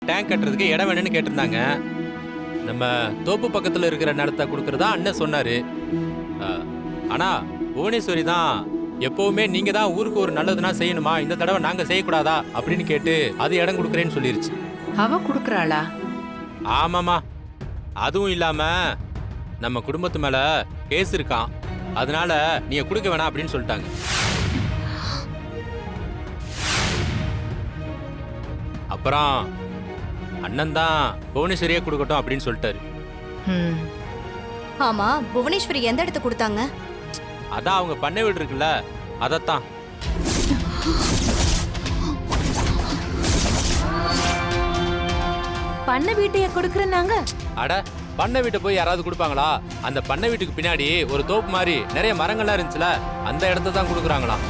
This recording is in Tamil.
டேங்க் கட்டுறதுக்கு இடம் வேணும்னு கேட்டிருந்தாங்க. நம்ம தோப்பு பக்கத்துல இருக்கிற நிலத்தை கொடுக்கறதா அண்ணன் சொன்னாரு. ஆனா புவனேஸ்வரி தான் எப்பவுமே நீங்க தான் ஊருக்கு ஒரு நல்லதுனா செய்யணுமா, இந்த தடவை நாங்க செய்யக்கூடாதா அப்படின்னு கேட்டு அது இடம் கொடுக்குறேன்னு சொல்லிருச்சு. அவ குடுக்கறாளா? ஆமாமா. அதுவும் இல்லாம நம்ம குடும்பத்து மேல கேஸ் இருக்கான், அதனால நீங்க கொடுக்க வேணாம் அப்படின்னு சொல்லிட்டாங்க. அப்புறம் அண்ணன் தான் புவனேஸ்வரியே கொடுக்கட்டும் அப்படின்னு சொல்லிட்டாரு. ம். ஆமா, புவனேஸ்வரி எந்த இடத்த கொடுத்தாங்க? அதான் அவங்க பண்ணை வீடு இருக்குல்ல, அதத்தான். பண்ண வீட்டைய கொடுக்கறனாங்க? அட, பண்ணை வீட்டை போய் யாராவது கொடுப்பாங்களா? அந்த பண்ணை வீட்டுக்கு பின்னாடி ஒரு தோப்பு மாதிரி நிறைய மரங்கள்லாம் இருந்துச்சுல, அந்த இடத்த தான் கொடுக்குறாங்களாம்.